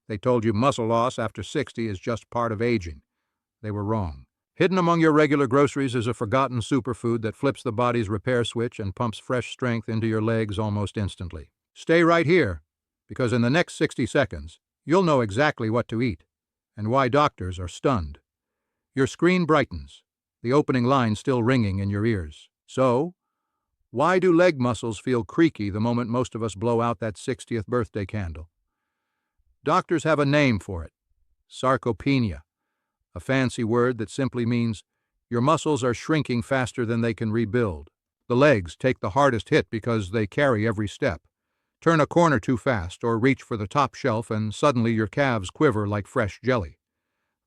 They told you muscle loss after 60 is just part of aging. They were wrong. Hidden among your regular groceries is a forgotten superfood that flips the body's repair switch and pumps fresh strength into your legs almost instantly. Stay right here, because in the next 60 seconds, you'll know exactly what to eat and why doctors are stunned. Your screen brightens, the opening line still ringing in your ears. So, why do leg muscles feel creaky the moment most of us blow out that 60th birthday candle? Doctors have a name for it: sarcopenia, a fancy word that simply means your muscles are shrinking faster than they can rebuild. The legs take the hardest hit because they carry every step. Turn a corner too fast or reach for the top shelf and suddenly your calves quiver like fresh jelly.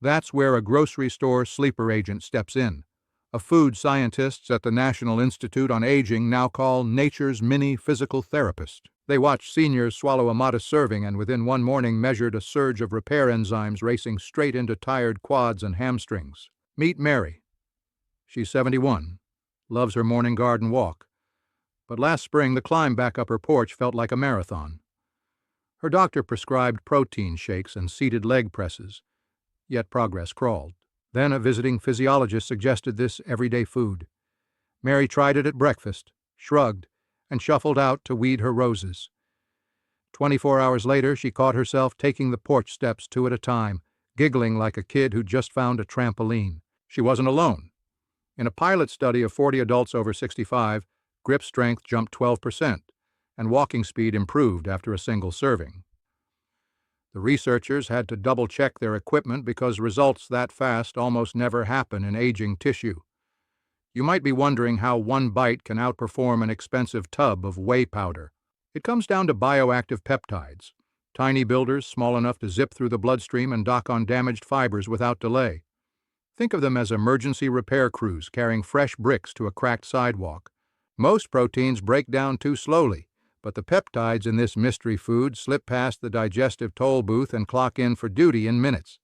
That's where a grocery store sleeper agent steps in, a food scientists at the National Institute on Aging now call nature's mini physical therapist. They watched seniors swallow a modest serving and within one morning measured a surge of repair enzymes racing straight into tired quads and hamstrings. Meet Mary. She's 71, loves her morning garden walk, but last spring the climb back up her porch felt like a marathon. Her doctor prescribed protein shakes and seated leg presses, yet progress crawled. Then a visiting physiologist suggested this everyday food. Mary tried it at breakfast, shrugged, and shuffled out to weed her roses. 24 hours later, she caught herself taking the porch steps 2 at a time, giggling like a kid who'd just found a trampoline. She wasn't alone. In a pilot study of 40 adults over 65, grip strength jumped 12%, and walking speed improved after a single serving. The researchers had to double-check their equipment because results that fast almost never happen in aging tissue. You might be wondering how one bite can outperform an expensive tub of whey powder. It comes down to bioactive peptides, tiny builders small enough to zip through the bloodstream and dock on damaged fibers without delay. Think of them as emergency repair crews carrying fresh bricks to a cracked sidewalk. Most proteins break down too slowly, but the peptides in this mystery food slip past the digestive toll booth and clock in for duty in minutes.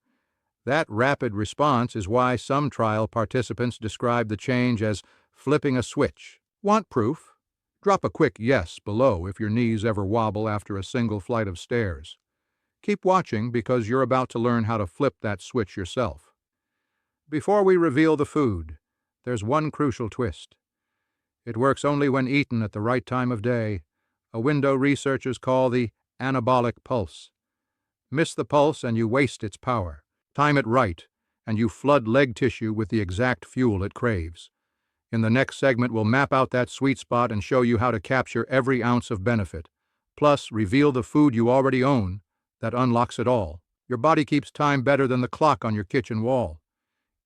That rapid response is why some trial participants describe the change as flipping a switch. Want proof? Drop a quick yes below if your knees ever wobble after a single flight of stairs. Keep watching because you're about to learn how to flip that switch yourself. Before we reveal the food, there's one crucial twist. It works only when eaten at the right time of day, a window researchers call the anabolic-pulse. Miss the pulse and you waste its power. Time it right, and you flood leg tissue with the exact fuel it craves. In the next segment, we'll map out that sweet spot and show you how to capture every ounce of benefit. Plus, reveal the food you already own that unlocks it all. Your body keeps time better than the clock on your kitchen wall.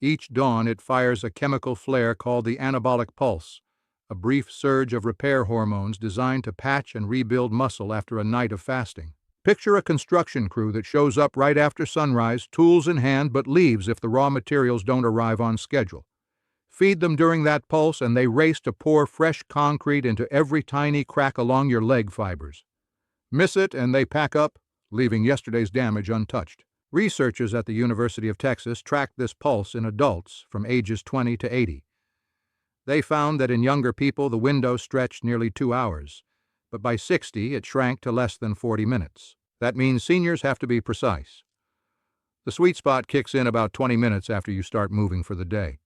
Each dawn, it fires a chemical flare called the anabolic pulse, a brief surge of repair hormones designed to patch and rebuild muscle after a night of fasting. Picture a construction crew that shows up right after sunrise, tools in hand, but leaves if the raw materials don't arrive on schedule. Feed them during that pulse and they race to pour fresh concrete into every tiny crack along your leg fibers. Miss it and they pack up, leaving yesterday's damage untouched. Researchers at the University of Texas tracked this pulse in adults from ages 20 to 80. They found that in younger people the window stretched nearly 2 hours, but by 60 it shrank to less than 40 minutes. That means seniors have to be precise. The sweet spot kicks in about 20 minutes after you start moving for the day.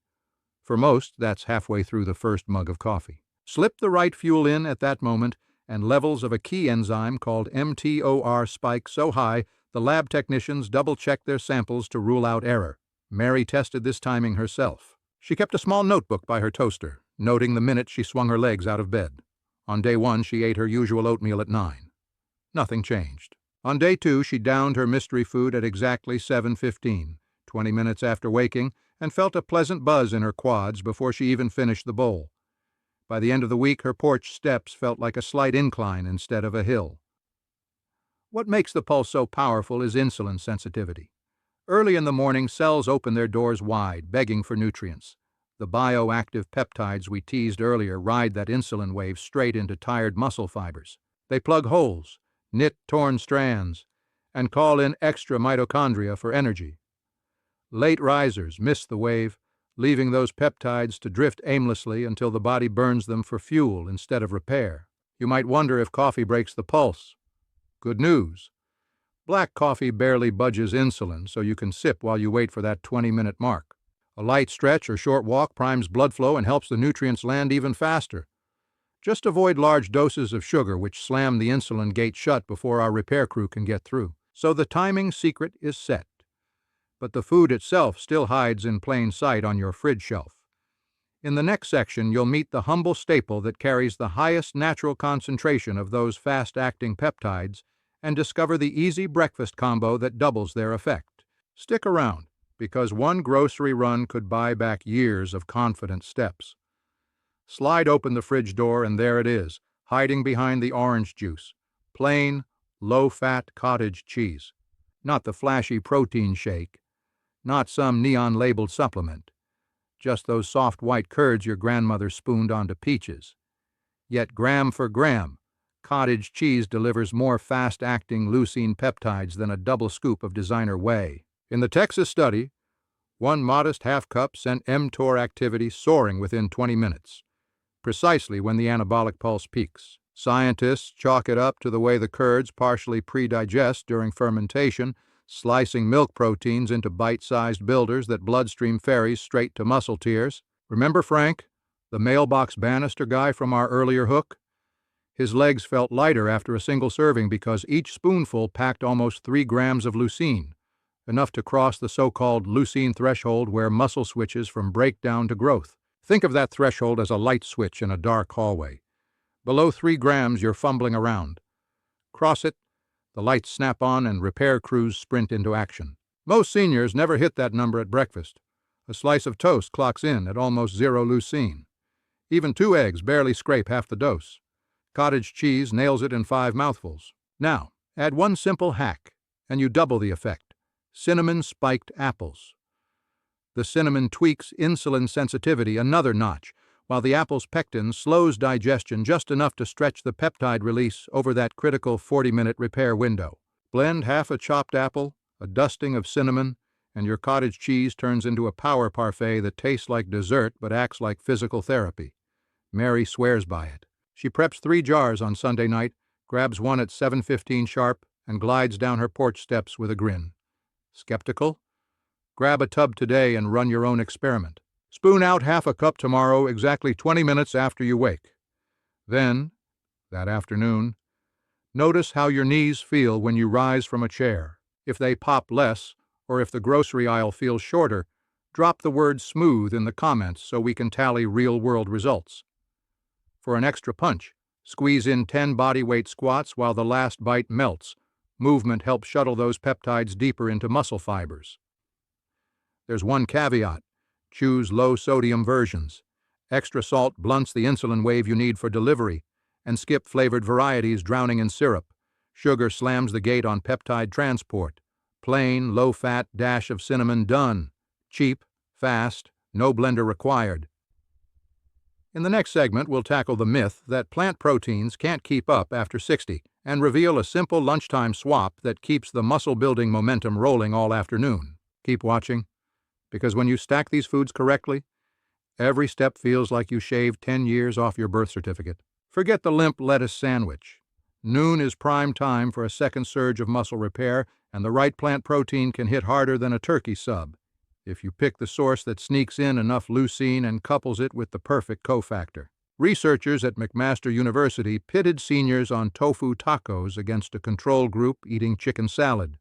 For most, that's halfway through the first mug of coffee. Slip the right fuel in at that moment, and levels of a key enzyme called mTOR spike so high the lab technicians double-check their samples to rule out error. Mary tested this timing herself. She kept a small notebook by her toaster, noting the minute she swung her legs out of bed. On day 1, she ate her usual oatmeal at 9. Nothing changed. On day 2, she downed her mystery food at exactly 7:15, 20 minutes after waking, and felt a pleasant buzz in her quads before she even finished the bowl. By the end of the week, her porch steps felt like a slight incline instead of a hill. What makes the pulse so powerful is insulin sensitivity. Early in the morning, cells open their doors wide, begging for nutrients. The bioactive peptides we teased earlier ride that insulin wave straight into tired muscle fibers. They plug holes, knit torn strands, and call in extra mitochondria for energy. Late risers miss the wave, leaving those peptides to drift aimlessly until the body burns them for fuel instead of repair. You might wonder if coffee breaks the pulse. Good news. Black coffee barely budges insulin, so you can sip while you wait for that 20-minute mark. A light stretch or short walk primes blood flow and helps the nutrients land even faster. Just avoid large doses of sugar, which slam the insulin gate shut before our repair crew can get through. So the timing secret is set. But the food itself still hides in plain sight on your fridge shelf. In the next section, you'll meet the humble staple that carries the highest natural concentration of those fast-acting peptides and discover the easy breakfast combo that doubles their effect. Stick around, because one grocery run could buy back years of confident steps. Slide open the fridge door and there it is, hiding behind the orange juice. Plain, low-fat cottage cheese. Not the flashy protein shake. Not some neon-labeled supplement. Just those soft white curds your grandmother spooned onto peaches. Yet gram for gram, cottage cheese delivers more fast-acting leucine peptides than a double scoop of designer whey. In the Texas study, one modest half cup sent mTOR activity soaring within 20 minutes, precisely when the anabolic pulse peaks. Scientists chalk it up to the way the curds partially pre-digest during fermentation, slicing milk proteins into bite-sized builders that bloodstream ferries straight to muscle tiers. Remember Frank, the mailbox banister guy from our earlier hook? His legs felt lighter after a single serving because each spoonful packed almost 3 grams of leucine, enough to cross the so-called leucine threshold where muscle switches from breakdown to growth. Think of that threshold as a light switch in a dark hallway. Below 3 grams, you're fumbling around. Cross it, the lights snap on and repair crews sprint into action. Most seniors never hit that number at breakfast. A slice of toast clocks in at almost 0 leucine. Even 2 eggs barely scrape half the dose. Cottage cheese nails it in 5 mouthfuls. Now, add one simple hack, and you double the effect. Cinnamon-spiked apples. The cinnamon tweaks insulin sensitivity another notch, while the apple's pectin slows digestion just enough to stretch the peptide release over that critical 40-minute repair window. Blend half a chopped apple, a dusting of cinnamon, and your cottage cheese turns into a power parfait that tastes like dessert but acts like physical therapy. Mary swears by it. She preps 3 jars on Sunday night, grabs one at 7:15 sharp, and glides down her porch steps with a grin. Skeptical? Grab a tub today and run your own experiment. Spoon out half a cup tomorrow, exactly 20 minutes after you wake. Then, that afternoon, notice how your knees feel when you rise from a chair. If they pop less, or if the grocery aisle feels shorter, drop the word smooth in the comments so we can tally real-world results. For an extra punch, squeeze in 10 body-weight squats while the last bite melts. Movement helps shuttle those peptides deeper into muscle fibers. There's one caveat. Choose low-sodium versions. Extra salt blunts the insulin wave you need for delivery, and skip flavored varieties drowning in syrup. Sugar slams the gate on peptide transport. Plain, low-fat dash of cinnamon done. Cheap, fast, no blender required. In the next segment, we'll tackle the myth that plant proteins can't keep up after 60 and reveal a simple lunchtime swap that keeps the muscle-building momentum rolling all afternoon. Keep watching, because when you stack these foods correctly, every step feels like you shaved 10 years off your birth certificate. Forget the limp lettuce sandwich. Noon is prime time for a second surge of muscle repair, and the right plant protein can hit harder than a turkey sub, if you pick the source that sneaks in enough leucine and couples it with the perfect cofactor. Researchers at McMaster University pitted seniors on tofu tacos against a control group eating chicken salad.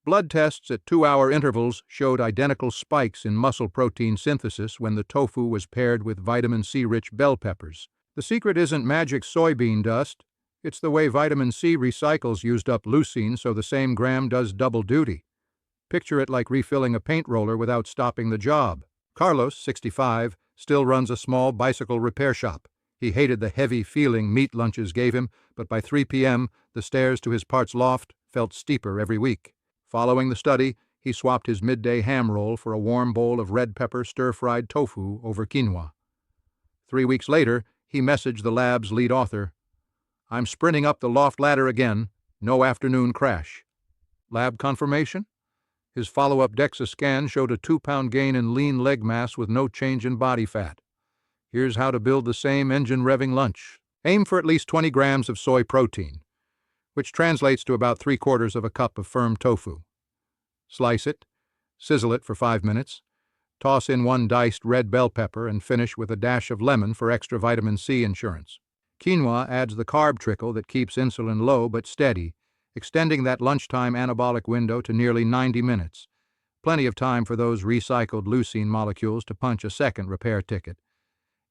Blood tests at 2-hour intervals showed identical spikes in muscle protein synthesis when the tofu was paired with vitamin C-rich bell peppers. The secret isn't magic soybean dust. It's the way vitamin C recycles used up leucine so the same gram does double duty. Picture it like refilling a paint roller without stopping the job. Carlos, 65, still runs a small bicycle repair shop. He hated the heavy feeling meat lunches gave him, but by 3 p.m., the stairs to his parts loft felt steeper every week. Following the study, he swapped his midday ham roll for a warm bowl of red pepper stir-fried tofu over quinoa. 3 weeks later, he messaged the lab's lead author, "I'm sprinting up the loft ladder again, no afternoon crash." Lab confirmation? His follow-up DEXA scan showed a 2-pound gain in lean leg mass with no change in body fat. Here's how to build the same engine-revving lunch. Aim for at least 20 grams of soy protein. which translates to about 3/4 of a cup of firm tofu. Slice it, sizzle it for 5 minutes, toss in 1 diced red bell pepper, and finish with a dash of lemon for extra vitamin C insurance. Quinoa adds the carb trickle that keeps insulin low but steady, extending that lunchtime anabolic window to nearly 90 minutes. Plenty of time for those recycled leucine molecules to punch a second repair ticket.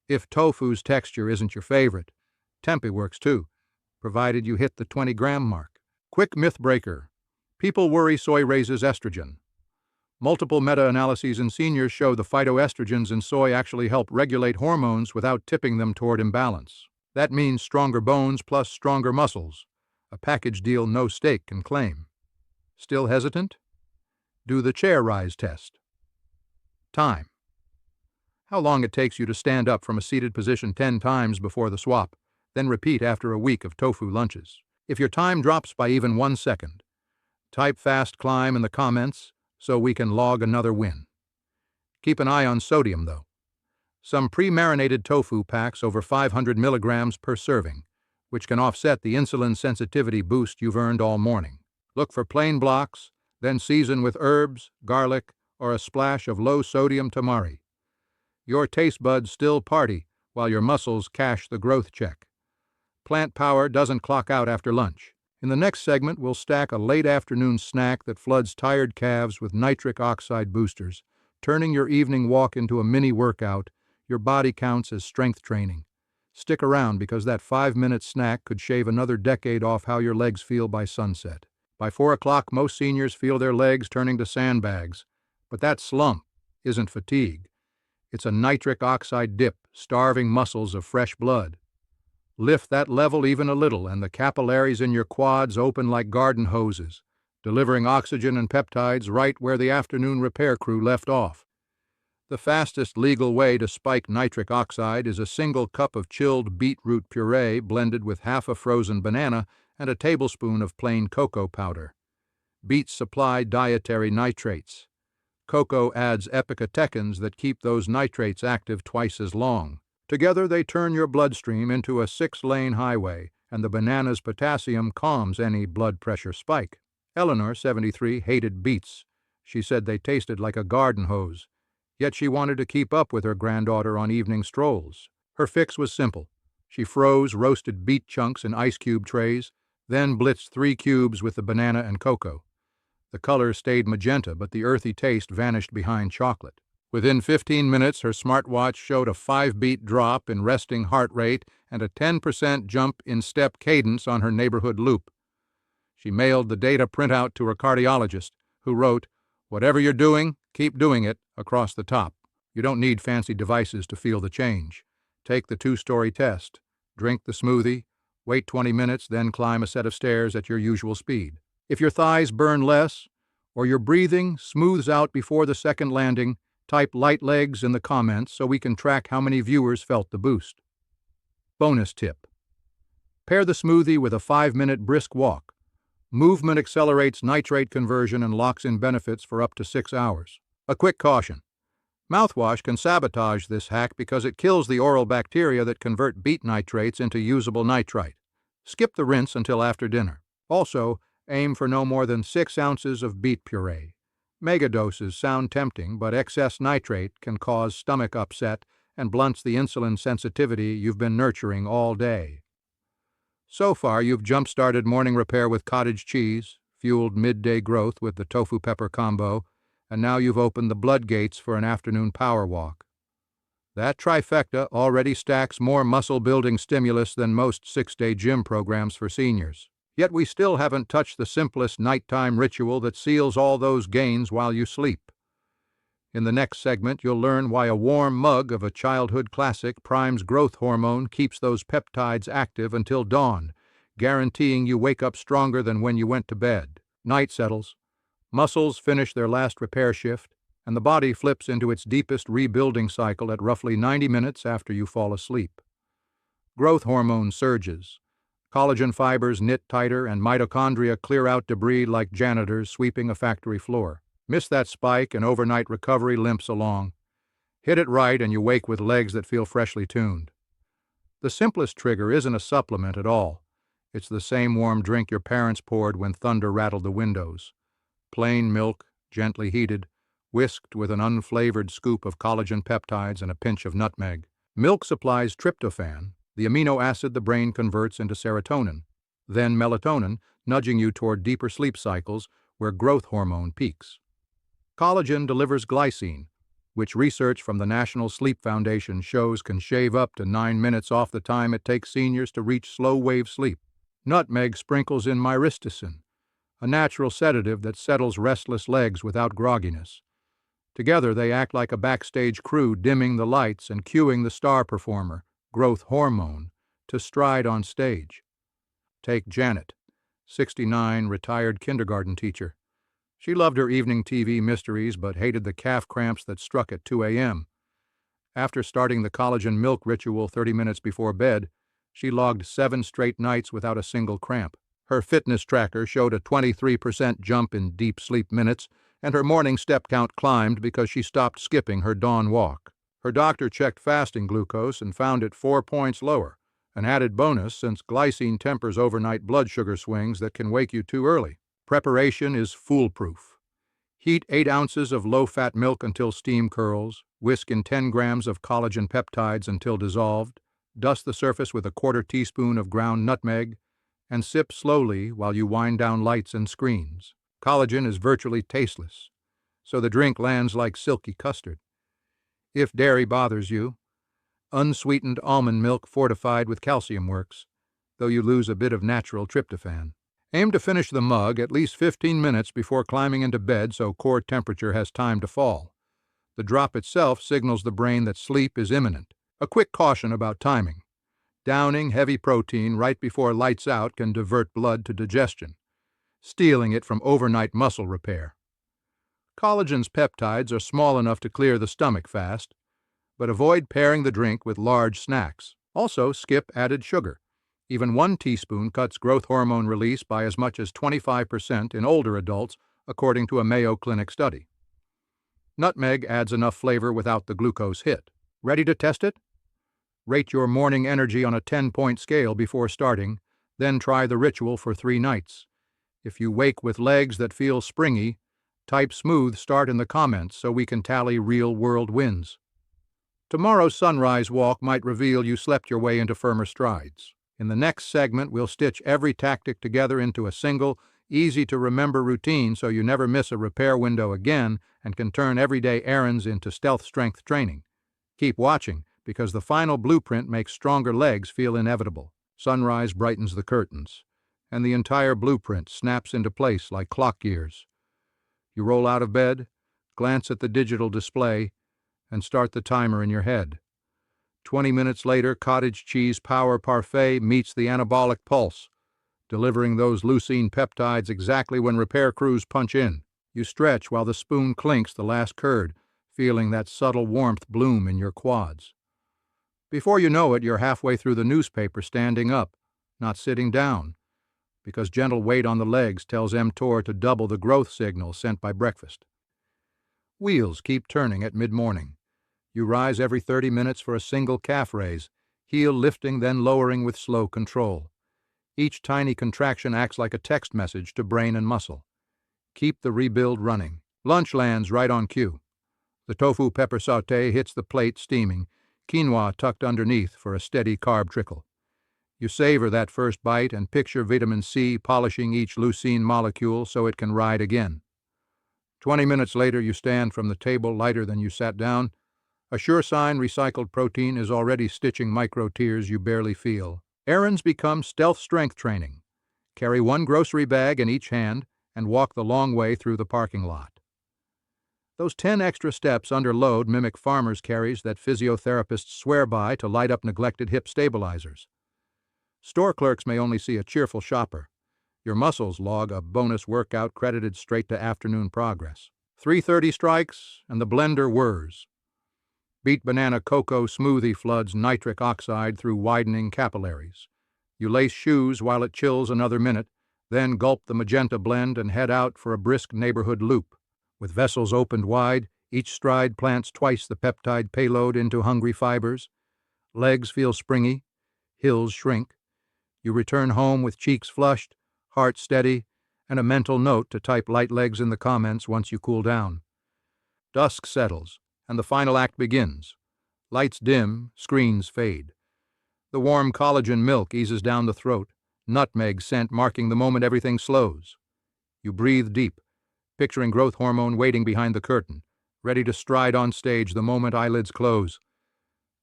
If tofu's texture isn't your favorite, tempeh works too, provided you hit the 20-gram mark. Quick myth breaker. People worry soy raises estrogen. Multiple meta-analyses in seniors show the phytoestrogens in soy actually help regulate hormones without tipping them toward imbalance. That means stronger bones plus stronger muscles, a package deal no steak can claim. Still hesitant? Do the chair rise test. Time. How long it takes you to stand up from a seated position 10 times before the swap, then repeat after a week of tofu lunches. If your time drops by even 1 second, type fast climb in the comments so we can log another win. Keep an eye on sodium, though. Some pre-marinated tofu packs over 500 milligrams per serving, which can offset the insulin sensitivity boost you've earned all morning. Look for plain blocks, then season with herbs, garlic, or a splash of low-sodium tamari. Your taste buds still party while your muscles cash the growth check. Plant power doesn't clock out after lunch. In the next segment, we'll stack a late afternoon snack that floods tired calves with nitric oxide boosters, turning your evening walk into a mini workout. Your body counts as strength training. Stick around because that 5-minute snack could shave another decade off how your legs feel by sunset. By 4 o'clock, most seniors feel their legs turning to sandbags. But that slump isn't fatigue. It's a nitric oxide dip, starving muscles of fresh blood. Lift that level even a little, and the capillaries in your quads open like garden hoses, delivering oxygen and peptides right where the afternoon repair crew left off. The fastest legal way to spike nitric oxide is a single cup of chilled beetroot puree blended with half a frozen banana and a tablespoon of plain cocoa powder. Beets supply dietary nitrates. Cocoa adds epicatechins that keep those nitrates active twice as long. Together they turn your bloodstream into a 6-lane highway, and the banana's potassium calms any blood pressure spike. Eleanor, 73, hated beets. She said they tasted like a garden hose. Yet she wanted to keep up with her granddaughter on evening strolls. Her fix was simple. She froze roasted beet chunks in ice cube trays, then blitzed 3 cubes with the banana and cocoa. The color stayed magenta, but the earthy taste vanished behind chocolate. Within 15 minutes, her smartwatch showed a 5-beat drop in resting heart rate and a 10% jump in step cadence on her neighborhood loop. She mailed the data printout to her cardiologist, who wrote, "Whatever you're doing, keep doing it," across the top. You don't need fancy devices to feel the change. Take the 2-story test, drink the smoothie, wait 20 minutes, then climb a set of stairs at your usual speed. If your thighs burn less, or your breathing smooths out before the second landing, type light legs in the comments so we can track how many viewers felt the boost. Bonus tip. Pair the smoothie with a 5-minute brisk walk. Movement accelerates nitrate conversion and locks in benefits for up to 6 hours. A quick caution. Mouthwash can sabotage this hack because it kills the oral bacteria that convert beet nitrates into usable nitrite. Skip the rinse until after dinner. Also, aim for no more than 6 ounces of beet puree. Megadoses sound tempting, but excess nitrate can cause stomach upset and blunts the insulin sensitivity you've been nurturing all day. So far, you've jump-started morning repair with cottage cheese, fueled midday growth with the tofu pepper combo, and now you've opened the blood gates for an afternoon power walk. That trifecta already stacks more muscle-building stimulus than most 6-day gym programs for seniors. Yet we still haven't touched the simplest nighttime ritual that seals all those gains while you sleep. In the next segment, you'll learn why a warm mug of a childhood classic primes growth hormone, keeps those peptides active until dawn, guaranteeing you wake up stronger than when you went to bed. Night settles, muscles finish their last repair shift, and the body flips into its deepest rebuilding cycle at roughly 90 minutes after you fall asleep. Growth hormone surges. Collagen fibers knit tighter, and mitochondria clear out debris like janitors sweeping a factory floor. Miss that spike and overnight recovery limps along. Hit it right and you wake with legs that feel freshly tuned. The simplest trigger isn't a supplement at all. It's the same warm drink your parents poured when thunder rattled the windows. Plain milk, gently heated, whisked with an unflavored scoop of collagen peptides and a pinch of nutmeg. Milk supplies tryptophan, the amino acid the brain converts into serotonin, then melatonin, nudging you toward deeper sleep cycles where growth hormone peaks. Collagen delivers glycine, which research from the National Sleep Foundation shows can shave up to 9 minutes off the time it takes seniors to reach slow-wave sleep. Nutmeg sprinkles in myristicin, a natural sedative that settles restless legs without grogginess. Together they act like a backstage crew dimming the lights and cueing the star performer, growth hormone, to stride on stage. Take Janet, 69, retired kindergarten teacher. She loved her evening TV mysteries but hated the calf cramps that struck at 2 a.m. After starting the collagen milk ritual 30 minutes before bed, she logged 7 straight nights without a single cramp. Her fitness tracker showed a 23% jump in deep sleep minutes, and her morning step count climbed because she stopped skipping her dawn walk. Her doctor checked fasting glucose and found it 4 points lower, an added bonus since glycine tempers overnight blood sugar swings that can wake you too early. Preparation is foolproof. Heat 8 ounces of low-fat milk until steam curls, whisk in 10 grams of collagen peptides until dissolved, dust the surface with a 1/4 teaspoon of ground nutmeg, and sip slowly while you wind down lights and screens. Collagen is virtually tasteless, so the drink lands like silky custard. If dairy bothers you, unsweetened almond milk fortified with calcium works, though you lose a bit of natural tryptophan. Aim to finish the mug at least 15 minutes before climbing into bed so core temperature has time to fall. The drop itself signals the brain that sleep is imminent. A quick caution about timing. Downing heavy protein right before lights out can divert blood to digestion, stealing it from overnight muscle repair. Collagen's peptides are small enough to clear the stomach fast, but avoid pairing the drink with large snacks. Also, skip added sugar. Even 1 teaspoon cuts growth hormone release by as much as 25% in older adults, according to a Mayo Clinic study. Nutmeg adds enough flavor without the glucose hit. Ready to test it? Rate your morning energy on a 10-point scale before starting, then try the ritual for 3 nights. If you wake with legs that feel springy, type smooth start in the comments so we can tally real-world wins. Tomorrow's sunrise walk might reveal you slept your way into firmer strides. In the next segment, we'll stitch every tactic together into a single, easy-to-remember routine so you never miss a repair window again and can turn everyday errands into stealth strength training. Keep watching, because the final blueprint makes stronger legs feel inevitable. Sunrise brightens the curtains, and the entire blueprint snaps into place like clock gears. You roll out of bed, glance at the digital display, and start the timer in your head. 20 minutes later, cottage cheese power parfait meets the anabolic pulse, delivering those leucine peptides exactly when repair crews punch in. You stretch while the spoon clinks the last curd, feeling that subtle warmth bloom in your quads. Before you know it, you're halfway through the newspaper standing up, not sitting down, because gentle weight on the legs tells mTOR to double the growth signal sent by breakfast. Wheels keep turning at mid-morning. You rise every 30 minutes for a single calf raise, heel lifting then lowering with slow control. Each tiny contraction acts like a text message to brain and muscle. Keep the rebuild running. Lunch lands right on cue. The tofu pepper sauté hits the plate steaming, quinoa tucked underneath for a steady carb trickle. You savor that first bite and picture vitamin C polishing each leucine molecule so it can ride again. 20 minutes later, you stand from the table lighter than you sat down. A sure sign recycled protein is already stitching micro tears you barely feel. Errands become stealth strength training. Carry 1 grocery bag in each hand and walk the long way through the parking lot. Those 10 extra steps under load mimic farmers' carries that physiotherapists swear by to light up neglected hip stabilizers. Store clerks may only see a cheerful shopper. Your muscles log a bonus workout credited straight to afternoon progress. 3:30 strikes and the blender whirs. Beet-banana-cocoa smoothie floods nitric oxide through widening capillaries. You lace shoes while it chills another minute, then gulp the magenta blend and head out for a brisk neighborhood loop. With vessels opened wide, each stride plants twice the peptide payload into hungry fibers. Legs feel springy, hills shrink. You return home with cheeks flushed, heart steady, and a mental note to type light legs in the comments once you cool down. Dusk settles, and the final act begins. Lights dim, screens fade. The warm collagen milk eases down the throat, nutmeg scent marking the moment everything slows. You breathe deep, picturing growth hormone waiting behind the curtain, ready to stride on stage the moment eyelids close.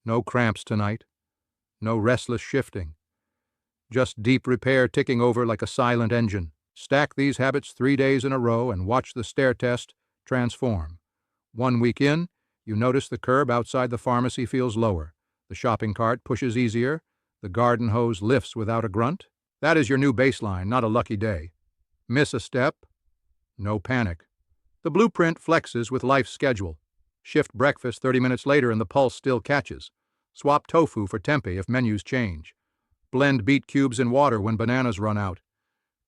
No cramps tonight, no restless shifting. Just deep repair ticking over like a silent engine. Stack these habits 3 days in a row and watch the stair test transform. 1 week in, you notice the curb outside the pharmacy feels lower, the shopping cart pushes easier, the garden hose lifts without a grunt. That is your new baseline, not a lucky day. Miss a step? No panic. The blueprint flexes with life's schedule. Shift breakfast 30 minutes later and the pulse still catches. Swap tofu for tempeh if menus change. Blend beet cubes in water when bananas run out.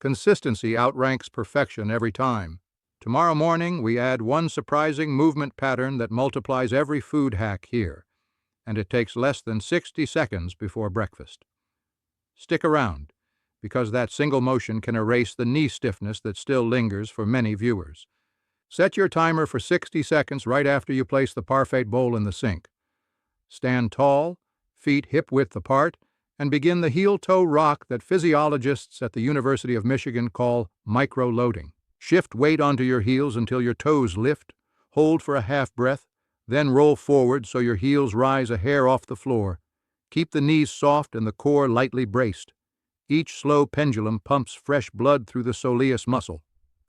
Consistency outranks perfection every time. Tomorrow morning, we add one surprising movement pattern that multiplies every food hack here, and it takes less than 60 seconds before breakfast. Stick around, because that single motion can erase the knee stiffness that still lingers for many viewers. Set your timer for 60 seconds right after you place the parfait bowl in the sink. Stand tall, feet hip-width apart, and begin the heel-toe rock that physiologists at the University of Michigan call micro-loading. Shift weight onto your heels until your toes lift, hold for a half breath, then roll forward so your heels rise a hair off the floor. Keep the knees soft and the core lightly braced. Each slow pendulum pumps fresh blood through the soleus muscle,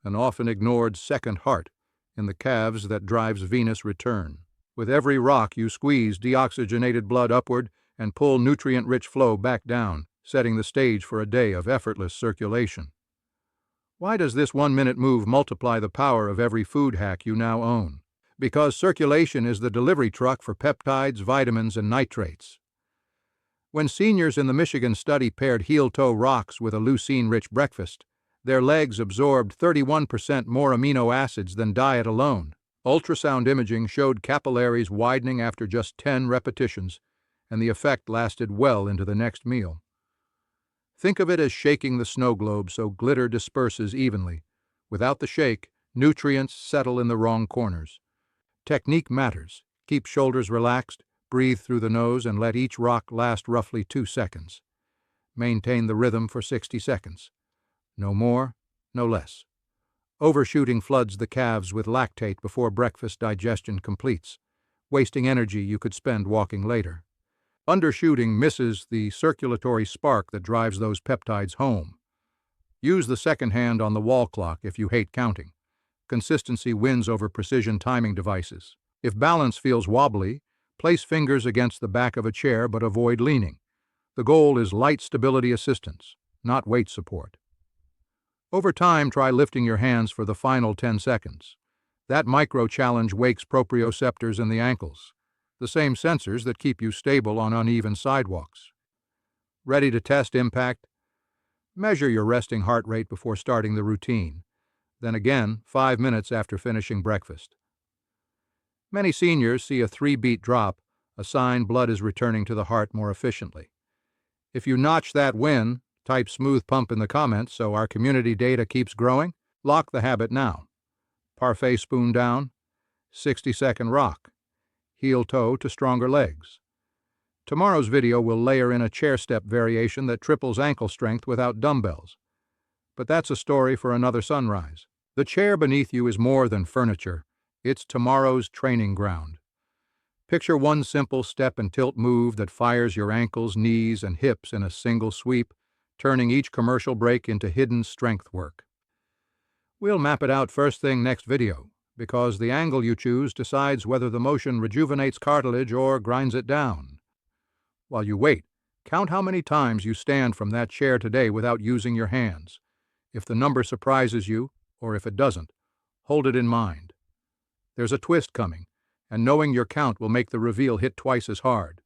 an often ignored second heart in the calves that drives venous return. With every rock, you squeeze deoxygenated blood upward and pull nutrient-rich flow back down, setting the stage for a day of effortless circulation. Why does this 1-minute move multiply the power of every food hack you now own? Because circulation is the delivery truck for peptides, vitamins, and nitrates. When seniors in the Michigan study paired heel-toe rocks with a leucine-rich breakfast, their legs absorbed 31% more amino acids than diet alone. Ultrasound imaging showed capillaries widening after just 10 repetitions, and the effect lasted well into the next meal. Think of it as shaking the snow globe so glitter disperses evenly. Without the shake, nutrients settle in the wrong corners. Technique matters. Keep shoulders relaxed, breathe through the nose, and let each rock last roughly 2 seconds. Maintain the rhythm for 60 seconds. No more, no less. Overshooting floods the calves with lactate before breakfast digestion completes, wasting energy you could spend walking later. Undershooting misses the circulatory spark that drives those peptides home. Use the second hand on the wall clock if you hate counting. Consistency wins over precision timing devices. If balance feels wobbly, place fingers against the back of a chair but avoid leaning. The goal is light stability assistance, not weight support. Over time, try lifting your hands for the final 10 seconds. That micro-challenge wakes proprioceptors in the ankles, the same sensors that keep you stable on uneven sidewalks. Ready to test impact? Measure your resting heart rate before starting the routine, then again 5 minutes after finishing breakfast. Many seniors see a 3-beat drop, a sign blood is returning to the heart more efficiently. If you notch that win, type smooth pump in the comments so our community data keeps growing. Lock the habit now. Parfait spoon down, 60-second rock. Heel toe to stronger legs. Tomorrow's video will layer in a chair step variation that triples ankle strength without dumbbells. But that's a story for another sunrise. The chair beneath you is more than furniture. It's tomorrow's training ground. Picture one simple step and tilt move that fires your ankles, knees, and hips in a single sweep, turning each commercial break into hidden strength work. We'll map it out first thing next video, because the angle you choose decides whether the motion rejuvenates cartilage or grinds it down. While you wait, count how many times you stand from that chair today without using your hands. If the number surprises you, or if it doesn't, hold it in mind. There's a twist coming, and knowing your count will make the reveal hit twice as hard.